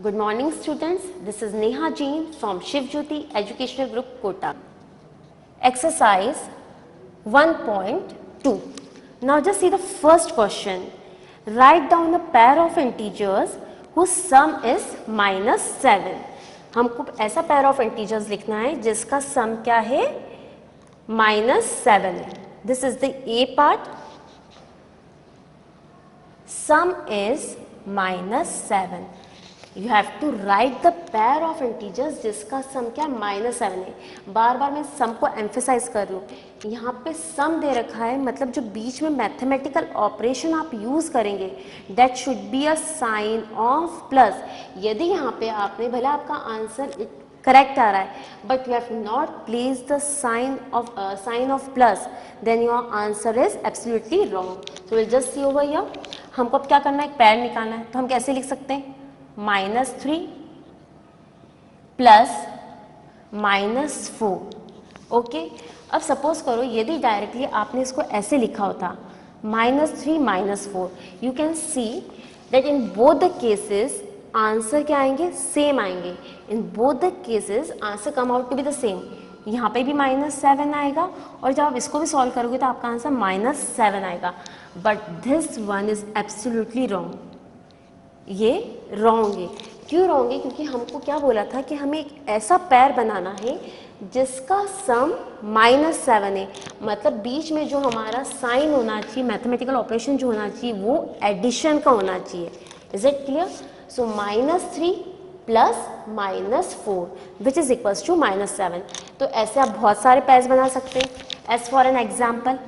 Good morning students, this is Neha Jain from Shiv Jyoti Educational Group Kota. Exercise 1.2. Now just see the first question. Write down a pair of integers whose sum is -7. हमको ऐसा pair of integers लिखना है जिसका sum क्या है, -7 है. This is the A part. Sum is -7. You have to write the pair of integers जिसका सम क्या -7 है. बार बार मैं सम को एम्फेसाइज कर रही हूँ. यहाँ पे सम दे रखा है, मतलब जो बीच में मैथमेटिकल ऑपरेशन आप यूज करेंगे that should be a sign of plus. यदि यहाँ पे आपने, भले आपका आंसर करेक्ट आ रहा है but you have not place the sign of plus, then your answer is absolutely wrong. So will just see over here. हमको अब क्या करना है, एक पैर निकालना है. तो हम कैसे लिख सकते हैं, -3 प्लस -4. ओके, अब सपोज करो यदि डायरेक्टली आपने इसको ऐसे लिखा होता -3 -4, you can see that in both the cases answer क्या आएंगे, सेम आएंगे. In both the cases answer come out to be the same. यहाँ पे भी -7 आएगा और जब आप इसको भी सॉल्व करोगे तो आपका आंसर -7 आएगा. But this one is absolutely wrong. ये रॉन्ग है. क्यों रॉन्ग है, क्योंकि हमको क्या बोला था कि हमें एक ऐसा पैर बनाना है जिसका सम -7 है. मतलब बीच में जो हमारा साइन होना चाहिए, मैथमेटिकल ऑपरेशन जो होना चाहिए वो एडिशन का होना चाहिए. Is it clear? So -3 plus -4 which is equals to -7. तो ऐसे आप बहुत सारे पैर्स बना सकते हैं. As for an example,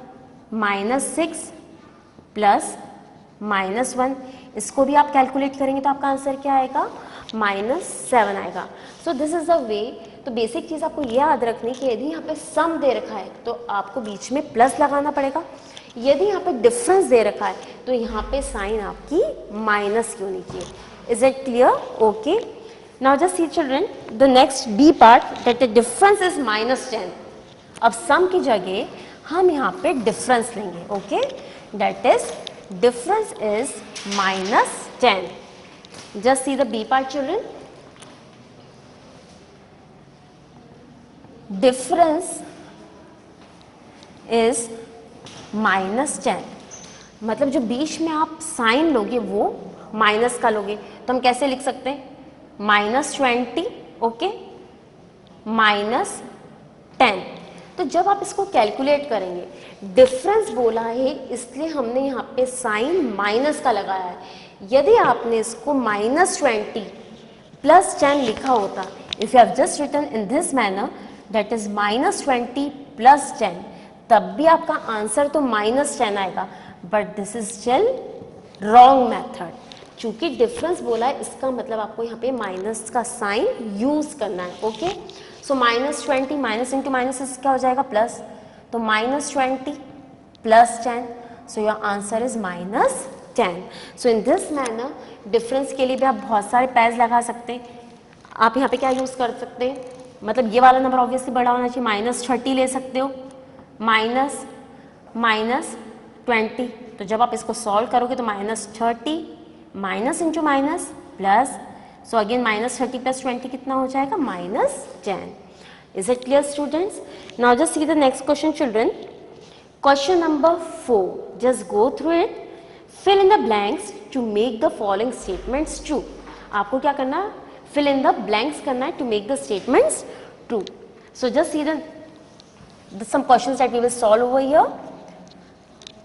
-6 plus -1, इसको भी आप कैलकुलेट करेंगे तो आपका आंसर क्या आएगा, -7 आएगा. सो दिस इज द वे. तो बेसिक चीज़ आपको ये याद रखनी कि यदि यहाँ पे सम दे रखा है तो आपको बीच में प्लस लगाना पड़ेगा. यदि यहाँ पे डिफरेंस दे रखा है तो यहाँ पे साइन आपकी माइनस की होनी चाहिए. Is it clear? Okay, now just see children the next B part that the difference is -10. अब सम की जगह हम यहाँ पे डिफरेंस लेंगे. Okay, that is difference is -10. Just see the B part children. Difference is -10. मतलब जो बीच में आप साइन लोगे वो माइनस का लोगे. तो हम कैसे लिख सकते हैं, -20 ओके -10. तो जब आप इसको कैलकुलेट करेंगे, डिफरेंस बोला है इसलिए हमने यहाँ पे साइन माइनस का लगाया है. यदि आपने इसको -20 प्लस 10 लिखा होता, if you have just written in this manner that is -20 plus 10, तब भी आपका आंसर तो -10 आएगा. But this is still wrong method. चूंकि डिफरेंस बोला है इसका मतलब आपको यहाँ पे माइनस का साइन यूज करना है. ओके, सो -20 माइनस इंटू माइनस क्या हो जाएगा, प्लस. तो -20 plus 10, so your answer is -10. So in this manner difference के लिए भी आप बहुत सारे पैर्स लगा सकते हैं. आप यहाँ पे क्या यूज कर सकते हैं, मतलब ये वाला नंबर ऑब्वियसली बड़ा होना चाहिए, -30 ले सकते हो, -20. तो जब आप इसको सॉल्व करोगे तो -30 minus into minus plus, so again -30 plus 20 कितना हो जाएगा, -10. Is it clear students? Now just see the next question children. Question number 4. Just go through it. Fill in the blanks to make the following statements true. आपको क्या करना है, fill in the blanks करना है to make the statements true. So just see the some questions that we will solve over here.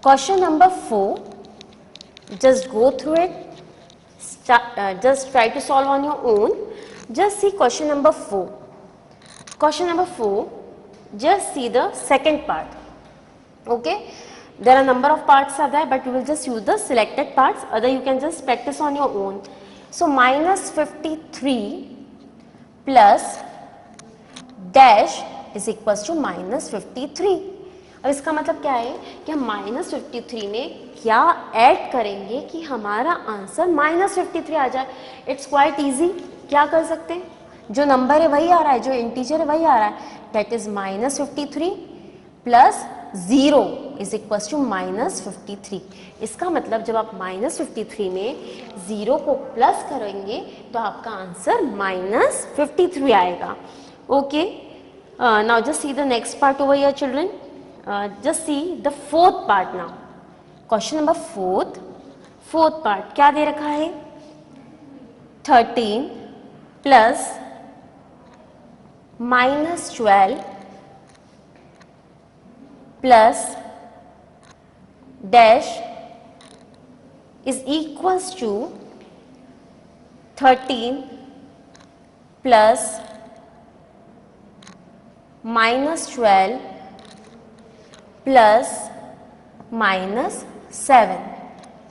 Question number 4. Just go through it. Just try to solve on your own. Just see question number 4. Question number 4, just see the second part. Okay, there are number of parts are there but you will just use the selected parts, other you can just practice on your own. So -53 plus dash is equals to -53. अब इसका मतलब क्या है कि हम -53 में क्या add करेंगे कि हमारा आंसर -53 आ जाए. It's quite easy. क्या कर सकते हैं, जो नंबर है वही आ रहा है, जो इंटीजर है वही आ रहा है, that is -53 plus 0 is equal to -53। इसका मतलब जब आप -53 में 0 को प्लस करेंगे तो आपका आंसर -53 आएगा। Okay, now just see the next part over here children. Just see the fourth part now. Question number fourth part क्या दे रखा है? 13 plus -12 plus dash is equals to 13 plus -12 plus -7।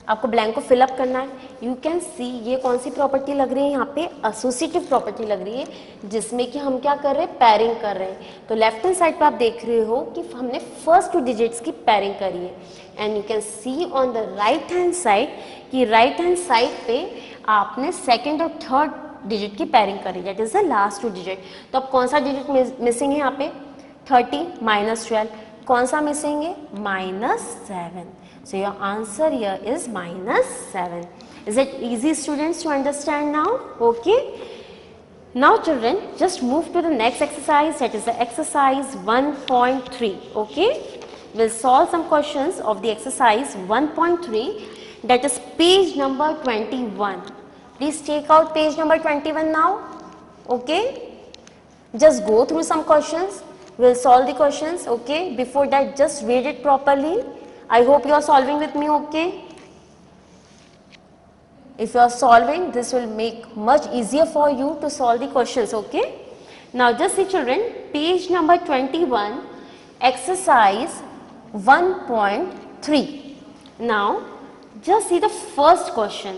आपको ब्लैंक को फिलअप करना है। You can सी ये कौन सी प्रॉपर्टी लग रही है यहाँ पे? एसोसिएटिव प्रॉपर्टी लग रही है, जिसमें कि हम क्या कर रहे हैं? पेयरिंग कर रहे हैं। तो लेफ्ट हैंड साइड पे आप देख रहे हो कि हमने फर्स्ट 2 डिजिट्स की पेयरिंग करी है, and you can C on the right hand side कि राइट हैंड साइड पे आपने सेकेंड और थर्ड डिजिट की पेयरिंग करी, that is the last 2 digit. तो अब कौन सा डिजिट मिसिंग है यहाँ पे? 30 -12। कौन सा मिसिंग है? -7। So your answer here is -7. Is it easy, students, to understand now? Okay. Now children, just move to the next exercise, that is the exercise 1.3. Okay. We'll solve some questions of the exercise 1.3, that is page number 21. Please take out page number 21 now. Okay. Just go through some questions. We'll solve the questions. Okay. Before that, just read it properly. I hope you are solving with me, okay? If you are solving, this will make much easier for you to solve the questions, okay? Now just see children, page number 21, exercise 1.3. Now just see the first question.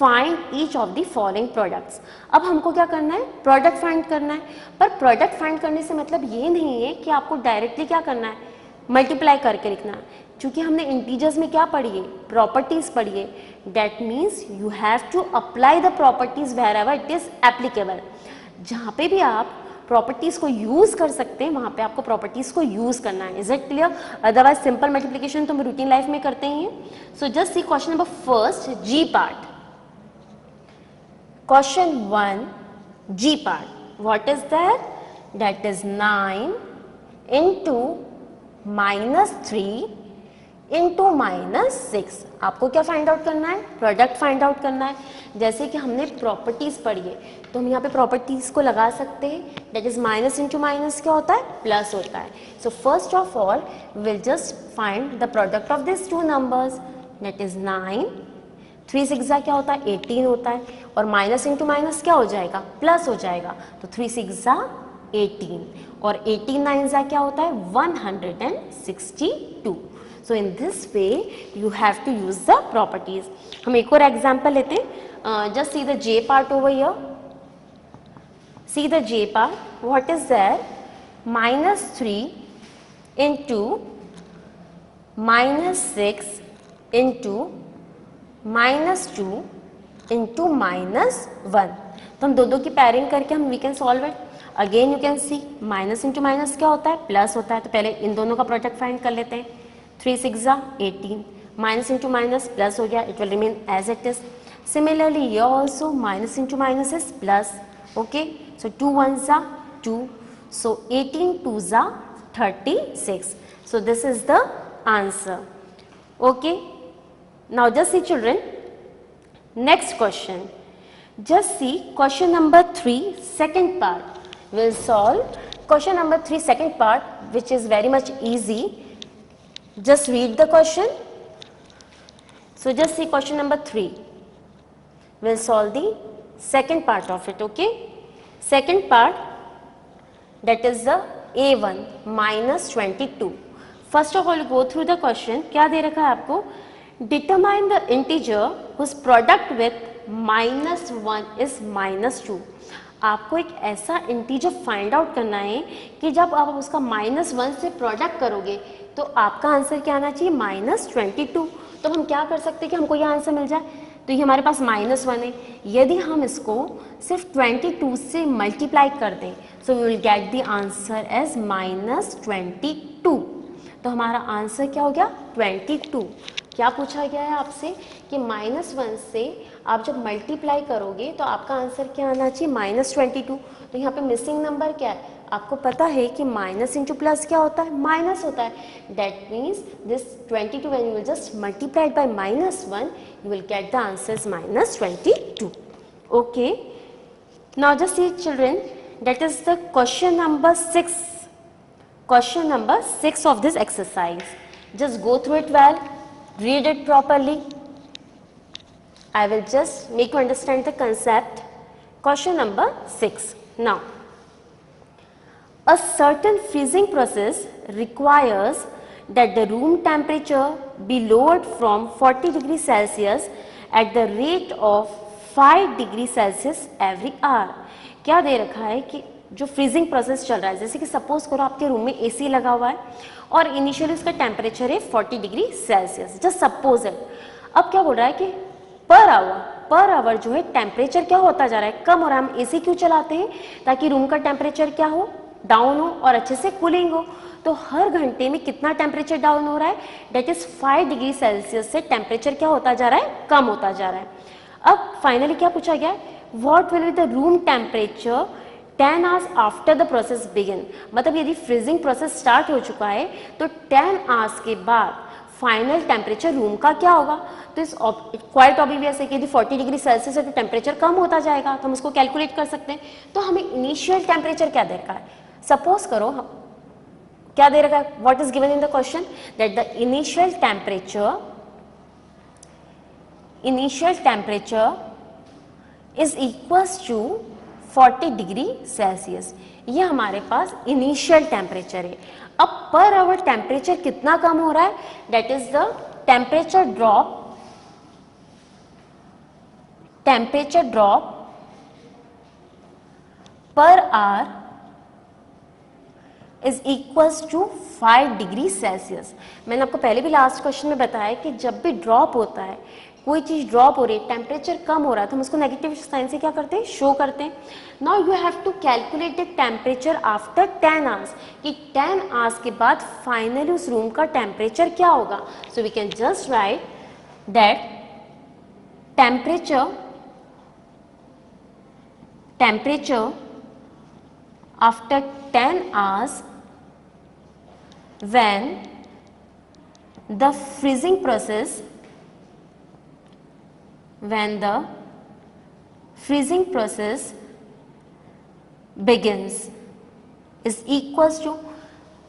Find each of the following products. अब हमको क्या करना है? Product find करना है। पर product find करने से मतलब ये नहीं है कि आपको डायरेक्टली क्या करना है? मल्टीप्लाई करके लिखना है। क्योंकि हमने इंटीजर्स में क्या पढ़ी है? प्रॉपर्टीज पढ़ी है। That means you have to apply the properties wherever it is applicable. जहाँ पे भी आप प्रॉपर्टीज को यूज कर सकते हैं वहाँ पे आपको प्रॉपर्टीज को यूज करना है। Is it clear? Otherwise simple multiplication तो हम रूटीन लाइफ में करते ही हैं। So just see question number first, G part. Question 1, G part, what is that? That is 9 into -3 into -6। आपको क्या फाइंड आउट करना है? प्रोडक्ट फाइंड आउट करना है। जैसे कि हमने प्रॉपर्टीज पढ़ी है तो हम यहाँ पे प्रॉपर्टीज को लगा सकते हैं। That is minus into minus क्या होता है? प्लस होता है। So first of all will just find the product of this 2 numbers, that is 9, 3 6 क्या होता है? 18 होता है, और माइनस इंटू माइनस क्या हो जाएगा? प्लस हो जाएगा। तो 3 6 18, और 18 9 क्या होता है? 162। So in this way you have to use the properties. हम एक और एग्जाम्पल लेते हैं। just see the J part over here. See the J part. What is there? -3 into -6 into -2 into -1। तो हम दो की पेयरिंग करके हम we can solve it. Again you can see minus into minus क्या होता है? प्लस होता है। तो पहले इन दोनों का प्रोडक्ट फाइंड कर लेते हैं। 3 6 18, माइनस इंटू माइनस प्लस हो गया, it will remain as it is. Similarly ये also minus into minus is plus. Okay, so 2 1 2, so 18 2 36। So this is the answer. Okay, now just see children, next question. Just see question number 3, second part. We'll solve question number 3, second part, which is very much easy. Just read the question. So just see question number 3. We'll solve the second part of it. Okay, second part, that is the A1 -22. First of all go through the question. क्या दे रखा है आपको? Determine the integer whose product with -1 is -2। आपको एक ऐसा integer find out करना है कि जब आप उसका -1 से प्रोडक्ट करोगे तो आपका आंसर क्या आना चाहिए? -22। तो हम क्या कर सकते हैं कि हमको यह आंसर मिल जाए? तो ये हमारे पास -1 है। यदि हम इसको सिर्फ 22 से मल्टीप्लाई कर दें so we will get the answer as -22। तो हमारा आंसर क्या हो गया 22। क्या पूछा गया है आपसे कि -1 से आप जब मल्टीप्लाई करोगे तो आपका आंसर क्या आना चाहिए -22। तो यहाँ पे मिसिंग नंबर क्या है, आपको पता है कि माइनस इंटू प्लस क्या होता है, माइनस होता है। That means this 22 when you will just multiply by -1 you will get the answer is -22. Okay, now just see children, that is the question number 6. Question number 6 of this exercise. Just go through it well, read it properly. I will just make you understand the concept. Question number 6. Now, a certain freezing process requires that the room temperature be lowered from 40 degrees Celsius at the rate of 5 degree Celsius every hour. क्या दे रखा है कि जो freezing process चल रहा है, जैसे कि सपोज करो आपके रूम में एसी लगा हुआ है और इनिशियली उसका टेम्परेचर है 40 degree Celsius, just suppose it. अब क्या बोल रहा है कि पर आवर जो है टेम्परेचर क्या होता जा रहा है, कम हो रहा है। हम एसी क्यों चलाते हैं, ताकि रूम का टेम्परेचर क्या हो, डाउन हो और अच्छे से कूलिंग हो। तो हर घंटे में कितना टेम्परेचर डाउन हो रहा है, डेट इज 5 डिग्री सेल्सियस से टेम्परेचर क्या होता जा रहा है, कम होता जा रहा है। अब फाइनली क्या पूछा गया है, what will be the room temperature 10 hours after the process begin. मतलब यदि फ्रीजिंग प्रोसेस स्टार्ट हो चुका है तो 10 आवर्स के बाद फाइनल टेम्परेचर रूम का क्या होगा। तो इस क्वाइट ऑब्वियस है कि यदि 40 डिग्री सेल्सियस है तो टेम्परेचर कम होता जाएगा, तो हम उसको कैलकुलेट कर सकते हैं। तो हमें इनिशियल टेम्परेचर क्या दे रखा है, सपोज करो क्या दे रखा है, what is given in the question, that the initial temperature is equals to 40 degree Celsius. ये हमारे पास इनिशियल टेम्परेचर है। अब पर आवर टेम्परेचर कितना कम हो रहा है, that is the temperature drop per hour is equals to 5 degree Celsius. मैंने आपको पहले भी लास्ट क्वेश्चन में बताया कि जब भी ड्रॉप होता है, कोई चीज ड्रॉप हो रही है, टेम्परेचर कम हो रहा है, तो हम उसको नेगेटिव साइन से क्या करते हैं, शो करते हैं। Now you have to calculate the temperature after 10 hours, कि 10 आवर्स के बाद फाइनली उस रूम का टेम्परेचर क्या होगा। So we can just write that temperature after 10 hours when the freezing process begins is equals to,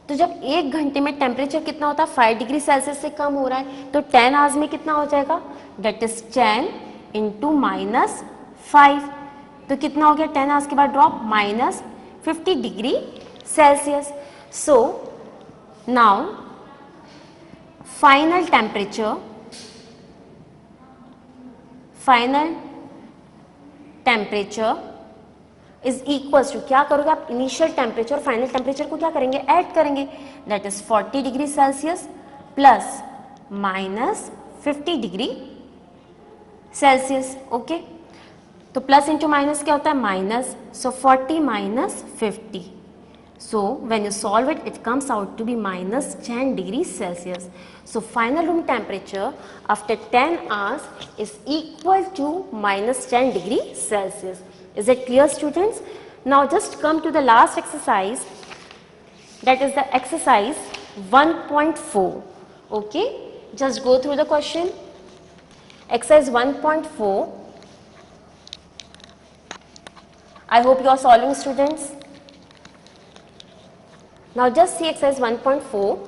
तो जब एक घंटे में टेम्परेचर कितना होता है, 5 डिग्री सेल्सियस से कम हो रहा है, तो 10 आवर्स में कितना हो जाएगा, दैट इज 10 इंटू -5। तो कितना हो गया 10 आवर्स के बाद drop, -50 degree Celsius. So now final temperature is equals to, क्या करोगे आप, इनिशियल टेम्परेचर और फाइनल टेम्परेचर को क्या करेंगे, ऐड करेंगे। That is 40 degree Celsius plus -50 degree Celsius. Okay, तो प्लस इंटू माइनस क्या होता है, minus. So 40 minus 50, so when you solve it, it comes out to be -10 degrees Celsius. So final room temperature after 10 hours is equal to -10 degrees Celsius. Is it clear, students? Now just come to the last exercise, that is the exercise 1.4. Okay, just go through the question. Exercise 1.4. I hope you are solving, students. Now just see exercise 1.4.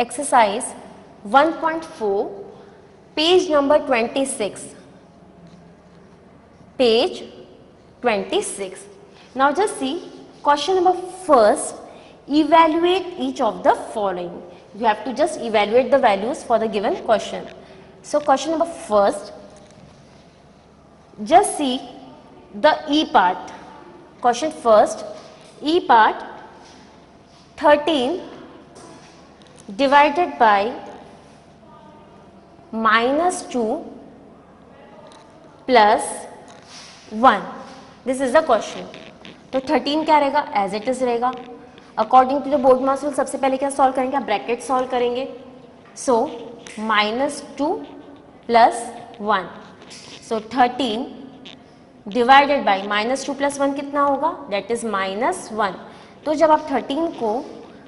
Exercise 1.4, page number 26. Page 26. Now just see question number first. Evaluate each of the following. You have to just evaluate the values for the given question. So question number first, just see the E part. Question first, E part, 13 divided by -2 plus 1. This is the question. तो 13 क्या रहेगा, as it is रहेगा। According to the BODMAS rule सबसे पहले क्या solve करेंगे, आप bracket solve करेंगे. सो -2 + 1, सो 13 डिवाइडेड बाई -2 + 1 कितना होगा, दैट इज -1. तो जब आप 13 को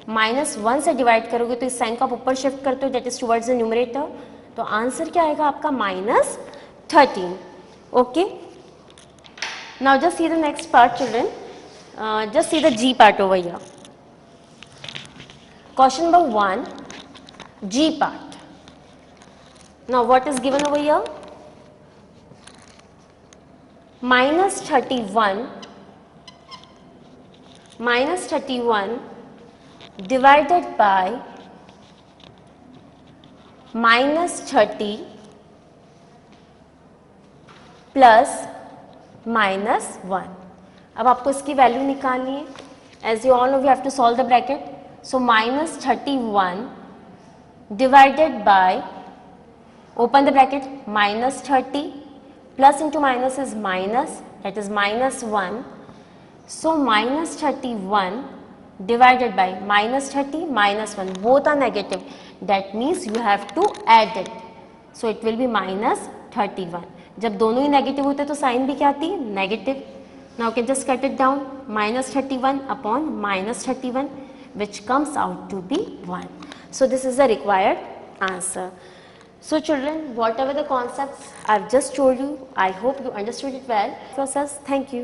-1 से डिवाइड करोगे तो इस साइन को आप ऊपर शिफ्ट करते हो, that is towards the numerator. तो आंसर क्या आएगा आपका -13. Okay, now just see the next part children. Just see the G part over here. Question number 1, G part. Now what is given over here, -31 divided by -30 plus -1. अब आपको इसकी value निकालनी है. As you all know we have to solve the bracket. So -31 divided by, open the bracket, -30 plus into minus is minus, that is -1. So -31 divided by -30 -1, both are negative, that means you have to add it. So it will be -31. जब दोनों ही negative होते तो sign भी क्या आती है, negative. Now you can just cut it down, -31 upon -31, which comes out to be 1. So this is the required answer. So children, whatever the concepts I've just told you, I hope you understood it well. Process. Thank you.